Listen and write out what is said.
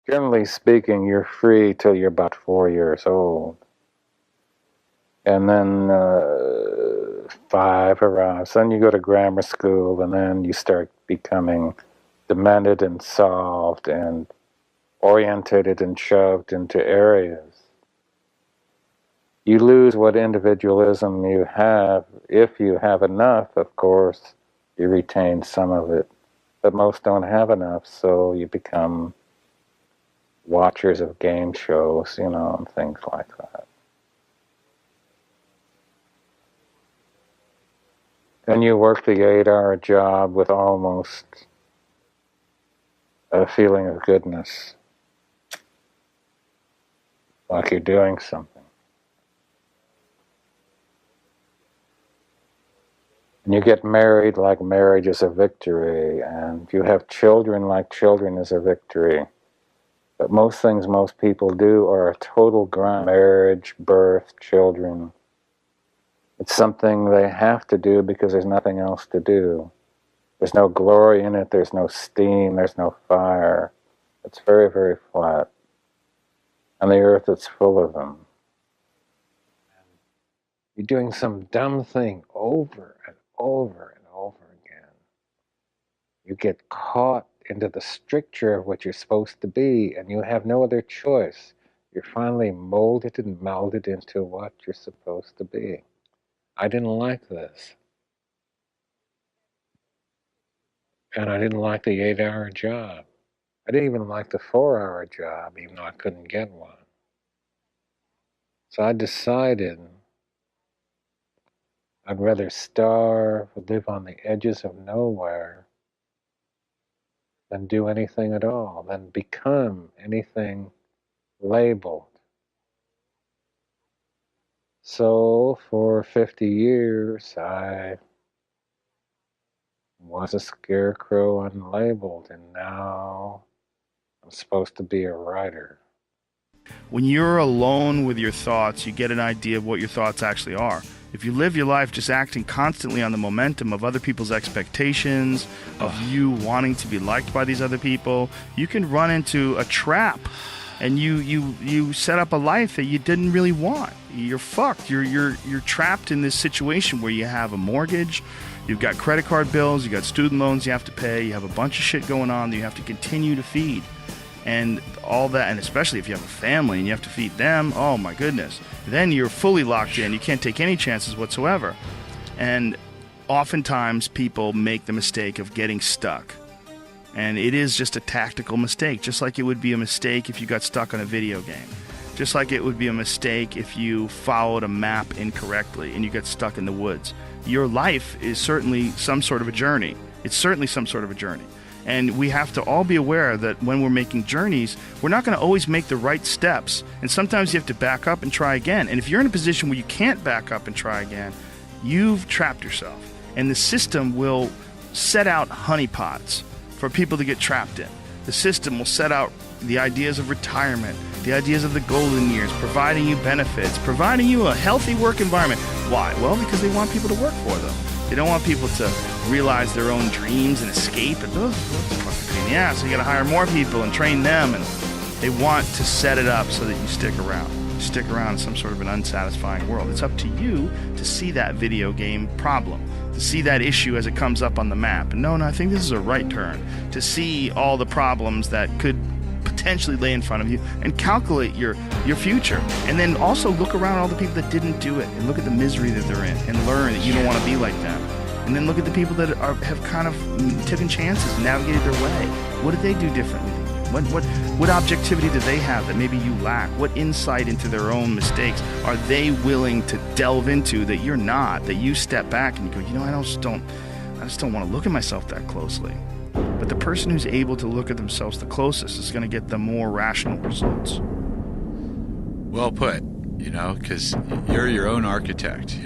Generally speaking, you're free till you're about 4 years old. And then 5 arrives. Then you go to grammar school, and then you start becoming demented and solved and orientated and shoved into areas. You lose what individualism you have. If you have enough, of course, you retain some of it. But most don't have enough, so you become watchers of game shows, and things like that. And you work the 8-hour job with almost a feeling of goodness, like you're doing something. And you get married like marriage is a victory, and you have children like children is a victory. But most things most people do are a total grind. Marriage, birth, children. It's something they have to do because there's nothing else to do. There's no glory in it, there's no steam, there's no fire. It's very, very flat. And the earth is full of them. You're doing some dumb thing over and over and over again. You get caught into the stricture of what you're supposed to be, and you have no other choice. You're finally molded and melded into what you're supposed to be. I didn't like this. And I didn't like the 8-hour job. I didn't even like the 4-hour job, even though I couldn't get one. So I decided I'd rather starve, live on the edges of nowhere, than do anything at all, than become anything labeled. So for 50 years, I was a scarecrow unlabeled, and now I'm supposed to be a writer. When you're alone with your thoughts, you get an idea of what your thoughts actually are. If you live your life just acting constantly on the momentum of other people's expectations, of you wanting to be liked by these other people, you can run into a trap, and you set up a life that you didn't really want. You're fucked. You're trapped in this situation where you have a mortgage, you've got credit card bills, you got student loans you have to pay, you have a bunch of shit going on that you have to continue to feed. And all that, and especially if you have a family and you have to feed them, oh my goodness. Then you're fully locked in. You can't take any chances whatsoever. And oftentimes people make the mistake of getting stuck. And it is just a tactical mistake, just like it would be a mistake if you got stuck on a video game. Just like it would be a mistake if you followed a map incorrectly and you get stuck in the woods. Your life is certainly some sort of a journey. It's certainly some sort of a journey. And we have to all be aware that when we're making journeys, we're not going to always make the right steps. And sometimes you have to back up and try again. And if you're in a position where you can't back up and try again, you've trapped yourself. And the system will set out honeypots for people to get trapped in. The system will set out the ideas of retirement, the ideas of the golden years, providing you benefits, providing you a healthy work environment. Why? Well, because they want people to work for them. They don't want people to realize their own dreams and escape. And those fucking pain in the ass. So you got to hire more people and train them. And they want to set it up so that you stick around. You stick around in some sort of an unsatisfying world. It's up to you to see that video game problem, to see that issue as it comes up on the map. And no, I think this is a right turn. To see all the problems that could potentially lay in front of you and calculate your future. And then also look around at all the people that didn't do it and look at the misery that they're in and learn that you don't want to be like them. And then look at the people that have kind of taken chances and navigated their way. What did they do differently? What objectivity do they have that maybe you lack? What insight into their own mistakes are they willing to delve into that you're not, that you step back and you go, I just don't want to look at myself that closely. But the person who's able to look at themselves the closest is going to get the more rational results. Well put, because you're your own architect,